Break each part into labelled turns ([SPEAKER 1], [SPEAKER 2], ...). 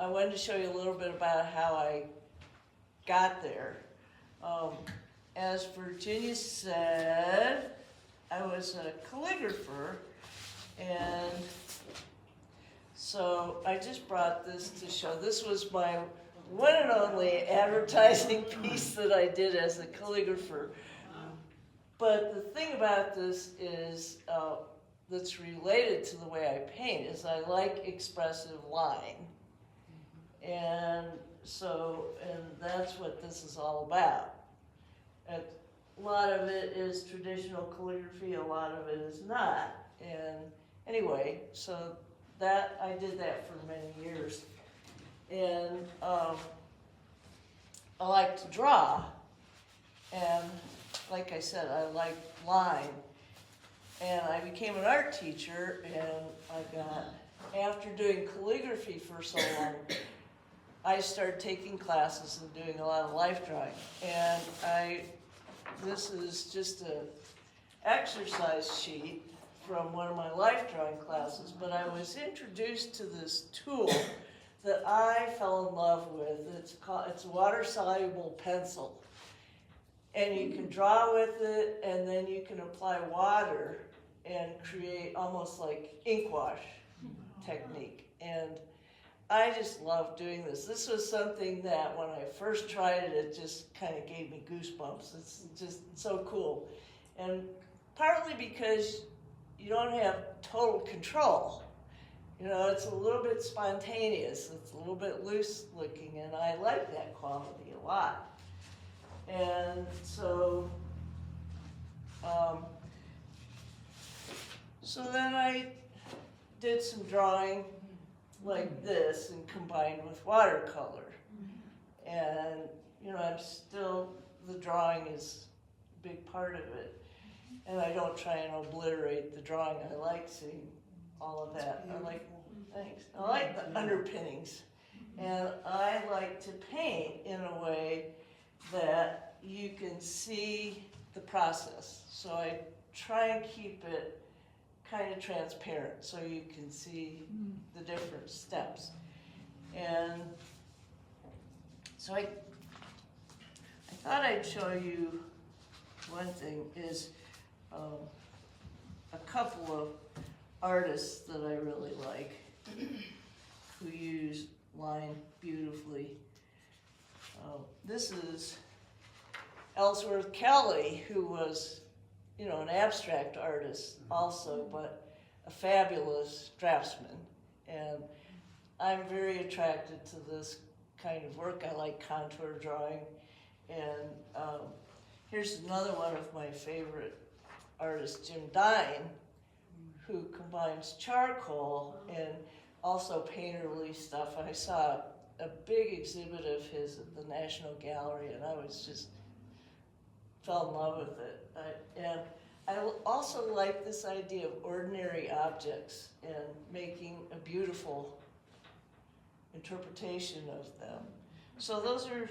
[SPEAKER 1] I wanted to show you a little bit about how I got there. As Virginia said, I was a calligrapher, and so I just brought this to show. This was my one and only advertising piece that I did as a calligrapher. But the thing about this is, that's related to the way I paint, is I like expressive line. And so, and that's what this is all about. A lot of it is traditional calligraphy, a lot of it is not. And anyway, so that, I did that for many years. And I like to draw. And like I said, I like line. And I became an art teacher, and I got, after doing calligraphy for so long, I started taking classes and doing a lot of life drawing. And this is just an exercise sheet from one of my life drawing classes, but I was introduced to this tool that I fell in love with. It's a water-soluble pencil. And you can draw with it, and then you can apply water and create almost like ink wash technique. And I just love doing this. This was something that when I first tried it, it just kind of gave me goosebumps. It's just so cool. And partly because you don't have total control. You know, it's a little bit spontaneous. It's a little bit loose looking, and I like that quality a lot. And so, so then I did some drawing like this and combined with watercolor. And, you know, I'm still, the drawing is a big part of it. And I don't try and obliterate the drawing. I like seeing all of that. I like, thanks. I like the underpinnings. And I like to paint in a way that you can see the process. So I try and keep it kind of transparent so you can see the different steps. And so I thought I'd show you one thing is a couple of artists that I really like who use line beautifully. This is Ellsworth Kelly, who was, you know, an abstract artist also, but a fabulous draftsman. And I'm very attracted to this kind of work. I like contour drawing. And here's another one of my favorite artists, Jim Dine, who combines charcoal and also painterly stuff. I saw a big exhibit of his at the National Gallery, and I was just fell in love with it. And I also like this idea of ordinary objects and making a beautiful interpretation of them. So those are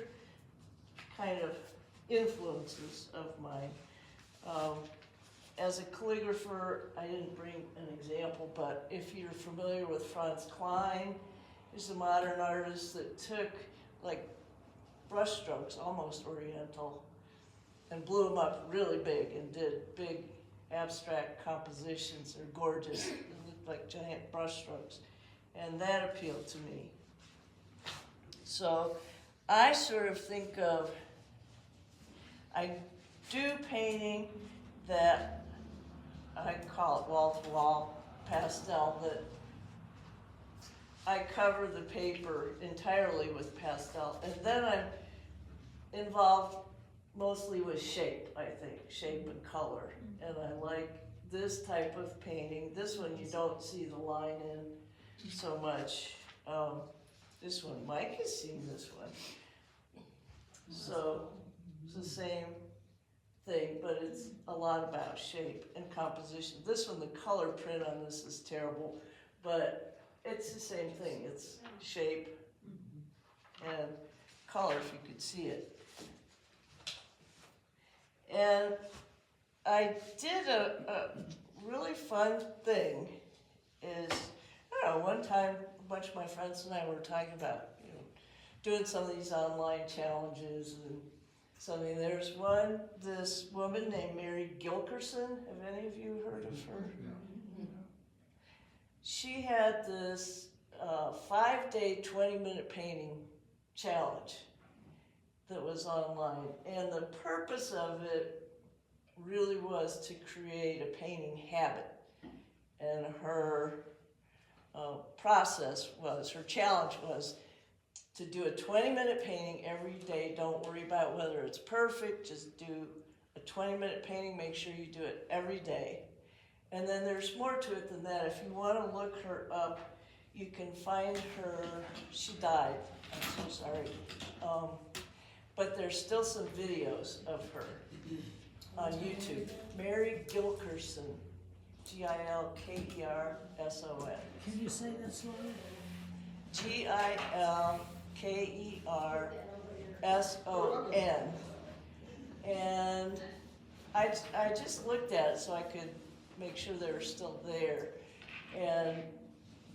[SPEAKER 1] kind of influences of mine. As a calligrapher, I didn't bring an example, but if you're familiar with Franz Klein, he's a modern artist that took like brush strokes, almost oriental, and blew them up really big and did big abstract compositions. They're gorgeous. They look like giant brush strokes. And that appealed to me. So I sort of think of, I do painting that I call it wall-to-wall pastel, that I cover the paper entirely with pastel, and then I'm involved mostly with shape, I think, shape and color. And I like this type of painting. This one you don't see the line in so much. This one, Mike has seen this one. So it's the same thing, but it's a lot about shape and composition. This one, the color print on this is terrible, but it's the same thing. It's shape and color, if you could see it. And I did a really fun thing is, I don't know, one time bunch of my friends and I were talking about, doing some of these online challenges and something. There's this woman named Mary Gilkerson. Have any of you heard of her?
[SPEAKER 2] Yeah.
[SPEAKER 1] She had this 5-day, 20-minute painting challenge that was online. And the purpose of it really was to create a painting habit. And her her challenge was to do a 20-minute painting every day. Don't worry about whether it's perfect, just do a 20-minute painting, make sure you do it every day. And then there's more to it than that. If you want to look her up, you can find her, she died, I'm so sorry. But there's still some videos of her on YouTube. Mary Gilkerson, Gilkerson.
[SPEAKER 3] Can you say that slowly?
[SPEAKER 1] Gilkerson. And I just looked at it so I could make sure they were still there. And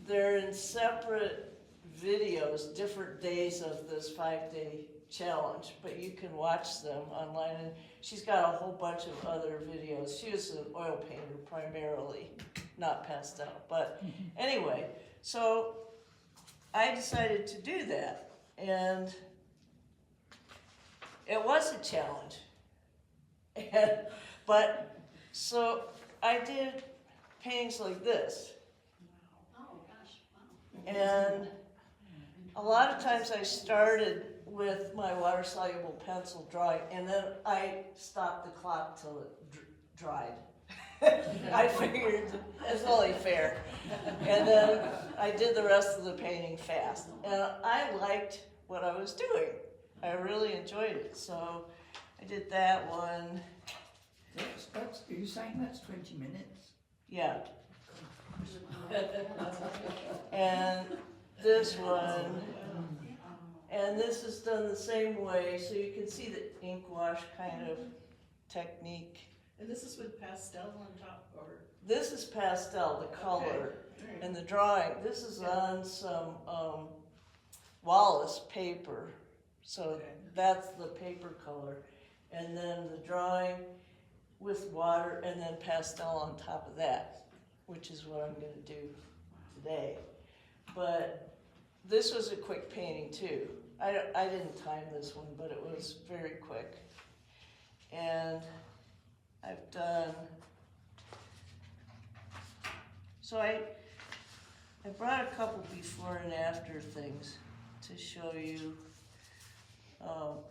[SPEAKER 1] they're in separate videos, different days of this 5-day challenge, but you can watch them online. And she's got a whole bunch of other videos. She was an oil painter primarily, not pastel. But anyway, so I decided to do that, and it was a challenge. But so I did paintings like this.
[SPEAKER 4] Oh, gosh, wow.
[SPEAKER 1] And a lot of times I started with my water-soluble pencil drawing, and then I stopped the clock till it dried. I figured it's only fair. And then I did the rest of the painting fast. And I liked what I was doing. I really enjoyed it. So I did that one.
[SPEAKER 2] Are you saying that's 20 minutes?
[SPEAKER 1] Yeah. And this one. And this is done the same way, so you can see the ink wash kind of technique.
[SPEAKER 4] And this is with pastel on top, or?
[SPEAKER 1] This is pastel, the color,
[SPEAKER 4] Okay.
[SPEAKER 1] and the drawing. This is on some Wallace paper, so
[SPEAKER 4] Okay.
[SPEAKER 1] that's the paper color. And then the drawing with water, and then pastel on top of that, which is what I'm going to do today. But this was a quick painting too. I didn't time this one, but it was very quick. And I've done, so I brought a couple before and after things to show you.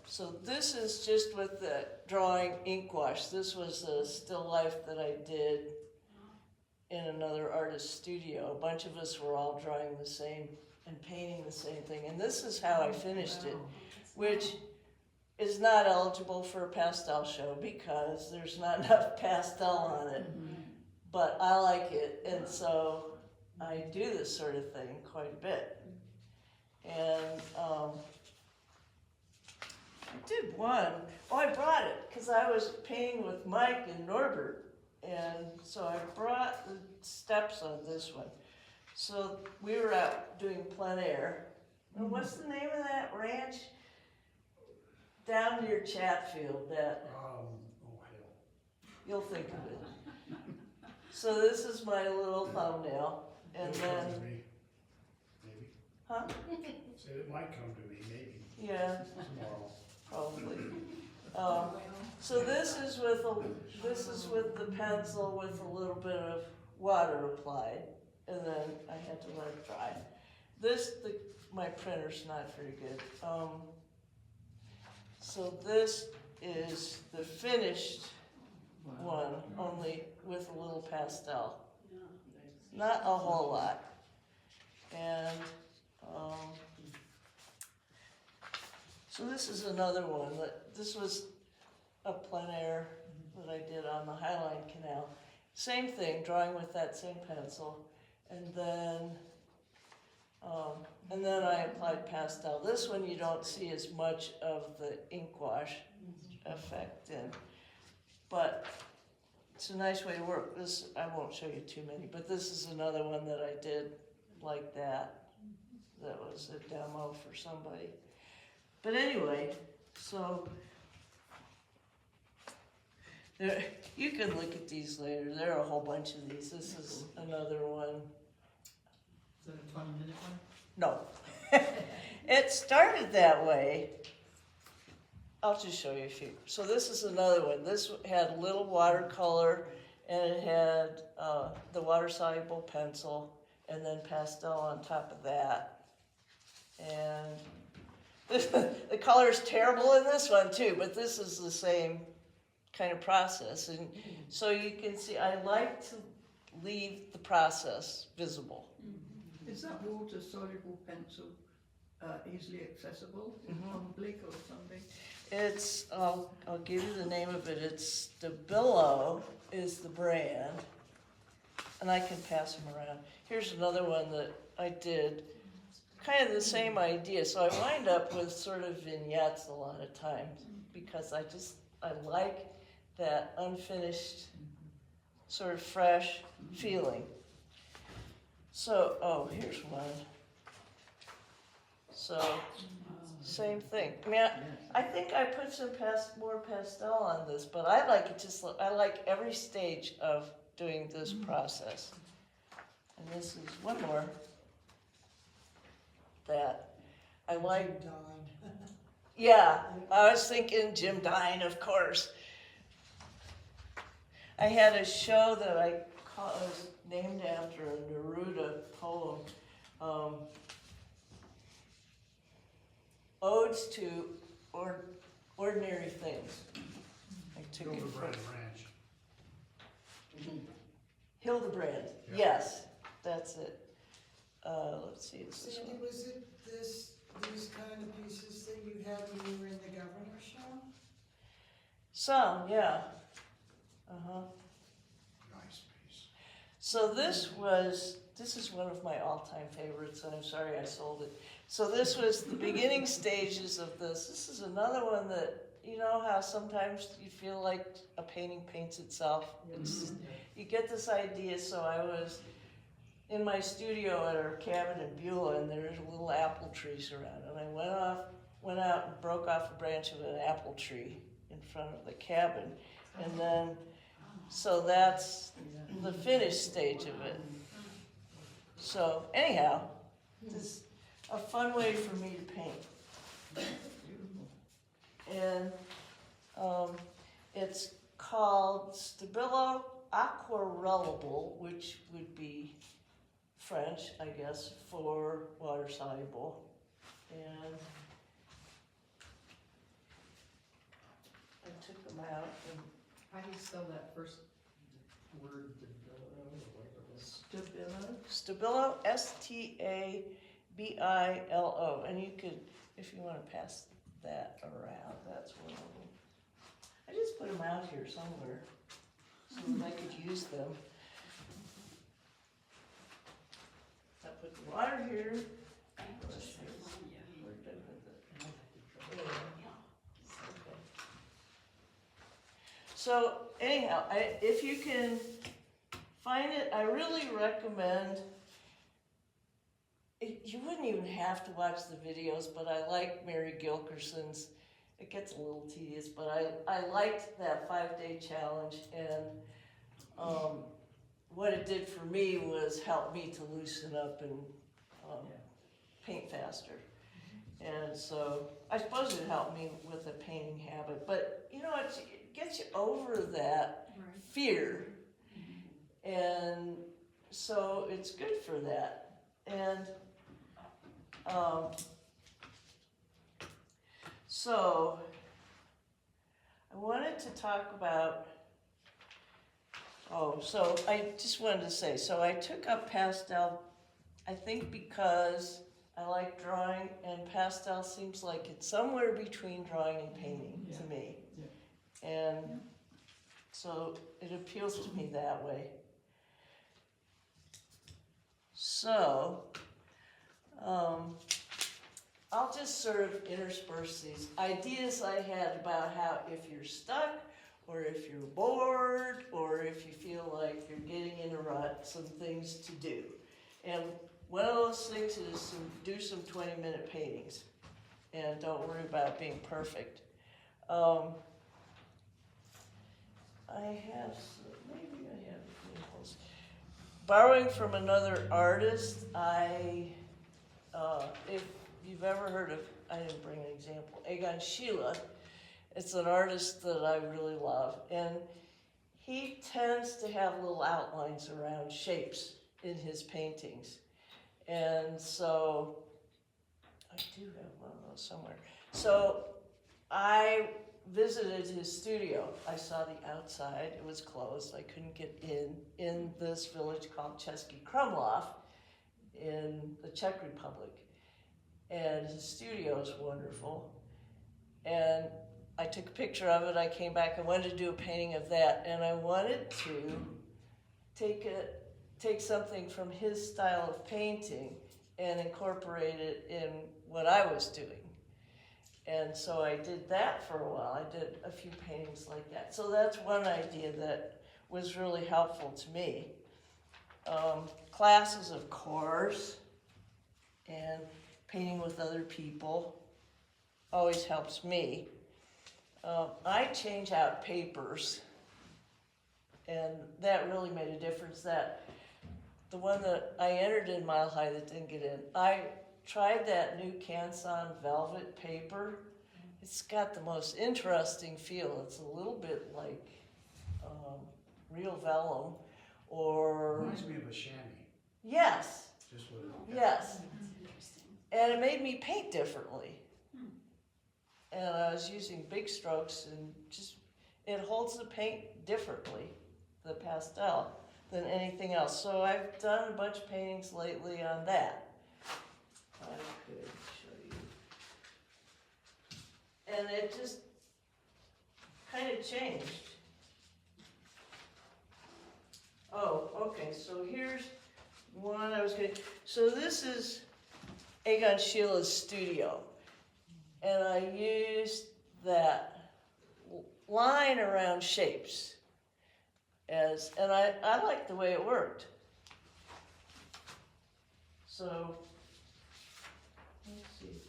[SPEAKER 1] So this is just with the drawing ink wash. This was a still life that I did in another artist's studio. A bunch of us were all drawing the same and painting the same thing. And this is how I finished it, which is not eligible for a pastel show because there's not enough pastel on it. But I like it, and so I do this sort of thing quite a bit. And I did one. Oh, I brought it because I was painting with Mike and Norbert, and so I brought the steps on this one. So we were out doing plein air. And what's the name of that ranch? Down near Chatfield, that, you'll think of it. So this is my little thumbnail, and then,
[SPEAKER 5] Maybe.
[SPEAKER 1] huh?
[SPEAKER 5] Said it might come to me, maybe,
[SPEAKER 1] Yeah,
[SPEAKER 5] tomorrow.
[SPEAKER 1] probably. So this is with the pencil with a little bit of water applied, and then I had to let it dry. My printer's not very good. So this is the finished one, only with a little pastel. Not a whole lot. And so this is another one. This was a plein air that I did on the Highline Canal. Same thing, drawing with that same pencil. And then I applied pastel. This one you don't see as much of the ink wash effect in, but it's a nice way to work. This, I won't show you too many, but this is another one that I did like that. that was a demo for somebody. But anyway, so there, you can look at these later. There are a whole bunch of these. This is another one.
[SPEAKER 2] Is that a 20-minute one?
[SPEAKER 1] No. It started that way. I'll just show you a few. So this is another one. This had a little watercolor, and it had the water-soluble pencil, and then pastel on top of that. And the color is terrible in this one too, but this is the same kind of process. And so you can see, I like to leave the process visible.
[SPEAKER 2] Is that water-soluble pencil easily accessible in public or something?
[SPEAKER 1] It's, I'll give you the name of it. It's Stabilo is the brand, and I can pass them around. Here's another one that I did, kind of the same idea. So I wind up with sort of vignettes a lot of times because I like that unfinished, sort of fresh feeling. So, oh, here's one. So, same thing. I mean, I think I put some more pastel on this, but I like it I like every stage of doing this process. And this is one more that I like. Yeah, I was thinking Jim Dine, of course. I had a show that was named after a Neruda poem, Odes to Ordinary Things. I took it from
[SPEAKER 5] Hildebrand Ranch.
[SPEAKER 1] Hildebrand.
[SPEAKER 5] Yeah.
[SPEAKER 1] Yes, that's it. Let's see. This is
[SPEAKER 3] Sandy,
[SPEAKER 1] one.
[SPEAKER 3] was it these kind of pieces that you had when you were in the governor's show?
[SPEAKER 1] Some, yeah.
[SPEAKER 5] Nice piece.
[SPEAKER 1] So this is one of my all-time favorites, and I'm sorry I sold it. So this was the beginning stages of this. This is another one that, you know how sometimes you feel like a painting paints itself? You get this idea, so I was in my studio at our cabin in Beulah, and there's little apple trees around, and I went out and broke off a branch of an apple tree in front of the cabin, and then, so that's the finished stage of it. So anyhow, this is a fun way for me to paint. And it's called Stabilo Aquarellable, which would be French, I guess, for water soluble. And I took them out and
[SPEAKER 2] How do you spell that first word?
[SPEAKER 1] Stabilo, Stabilo, and you could, if you want to pass that around, that's one of them. I just put them out here somewhere so that I could use them. I put the water here. Let's see. Where did I put that? There. Okay. So anyhow, if you can find it, I really recommend. You wouldn't even have to watch the videos, but I like Mary Gilkerson's. It gets a little tedious, but I liked that 5-day challenge, and what it did for me was help me to loosen up and paint faster. And so I suppose it helped me with a painting habit, but you know, it gets you over that fear, and so it's good for that. And so I wanted to talk about, so I just wanted to say, so I took up pastel, I think because I like drawing, and pastel seems like it's somewhere between drawing and painting to me.
[SPEAKER 2] Yeah.
[SPEAKER 1] And so it appeals to me that way. So, I'll just sort of intersperse these ideas I had about how if you're stuck, or if you're bored, or if you feel like you're getting in a rut, some things to do. And one of those those things is do some 20-minute paintings, and don't worry about being perfect. Maybe I have examples. Borrowing from another artist, if you've ever heard of, I didn't bring an example, Egon Schiele, it's an artist that I really love, and he tends to have little outlines around shapes in his paintings. And so, I do have one of those somewhere. So, I visited his studio. I saw the outside, it was closed, I couldn't get in this village called Český Krumlov in the Czech Republic. And his studio is wonderful. And I took a picture of it, I came back, I wanted to do a painting of that, and I wanted to take something from his style of painting and incorporate it in what I was doing. And so I did that for a while. I did a few paintings like that. So that's one idea that was really helpful to me. Classes, of course, and painting with other people always helps me. I change out papers, and that really made a difference. That the one that I entered in Mile High that didn't get in, I tried that new Canson velvet paper. It's got the most interesting feel. It's a little bit like real vellum, or
[SPEAKER 5] Reminds me of a chamois,
[SPEAKER 1] yes,
[SPEAKER 5] just with.
[SPEAKER 1] yes.
[SPEAKER 4] That's interesting.
[SPEAKER 1] And it made me paint differently. And I was using big strokes, and just, it holds the paint differently, the pastel, than anything else. So I've done a bunch of paintings lately on that. I could show you. And it just kind of changed. Oh, okay, so here's one I was going to, so this is Egon Schiele's studio. And I used that line around shapes and I liked the way it worked. So, let's see.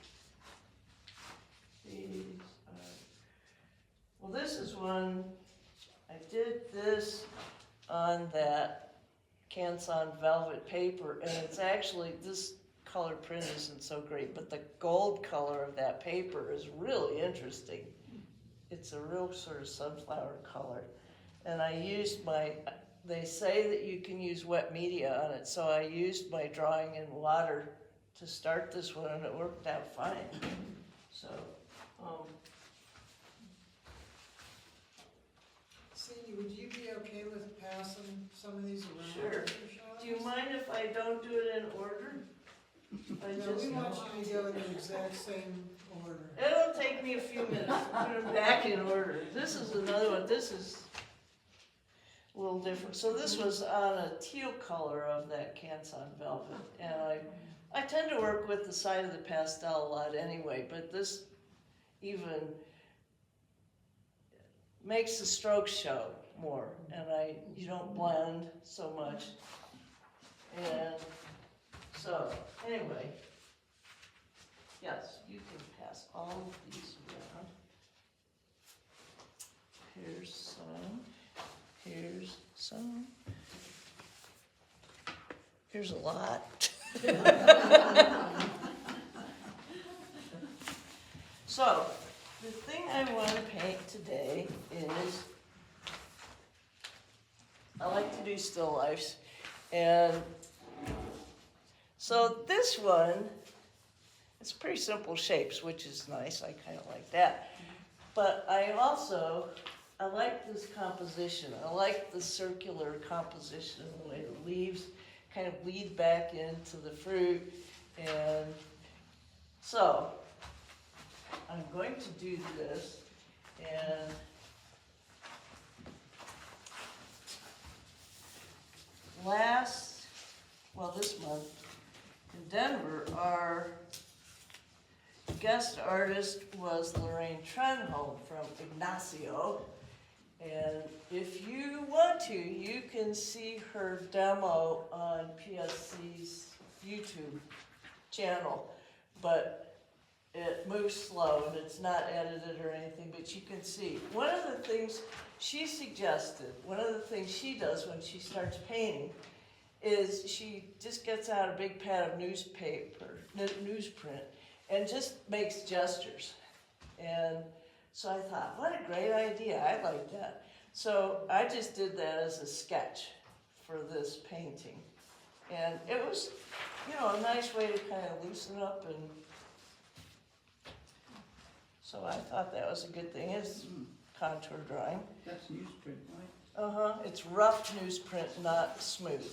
[SPEAKER 1] These are, well, this is one, I did this on that Canson velvet paper, and it's actually, this color print isn't so great, but the gold color of that paper is really interesting. It's a real sort of sunflower color. And I used they say that you can use wet media on it, so I used my drawing in water to start this one, and it worked out fine. So,
[SPEAKER 3] Cindy, would you be okay with passing some of these around?
[SPEAKER 1] Sure.
[SPEAKER 3] to Charlotte?
[SPEAKER 1] do you mind if I don't do it in order?
[SPEAKER 3] No, we want you to go in the exact same order.
[SPEAKER 1] It'll take me a few minutes to put them back in order. This is another one. This is a little different. So this was on a teal color of that Canson velvet. And I tend to work with the side of the pastel a lot anyway, but this even makes the strokes show more. And you don't blend so much. And so, anyway, yes, you can pass all of these around. Here's some, here's a lot. So, the thing I want to paint today is, I like to do still lifes, and so this one, it's pretty simple shapes, which is nice. I kind of like that. But I like this composition. I like the circular composition, the way the leaves kind of lead back into the fruit. And so I'm going to do this, and this month in Denver, our guest artist was Lorraine Trenholm from Ignacio. And if you want to, you can see her demo on PSC's YouTube channel, but it moves slow and it's not edited or anything, but you can see. One of the things she suggested, one of the things she does when she starts painting is she just gets out a big pad of newsprint, and just makes gestures. And so I thought, what a great idea, I like that. So I just did that as a sketch for this painting. And it was, you know, a nice way to kind of loosen up, and so I thought that was a good thing. It's contour drawing.
[SPEAKER 2] That's newsprint, right?
[SPEAKER 1] It's rough newsprint, not smooth.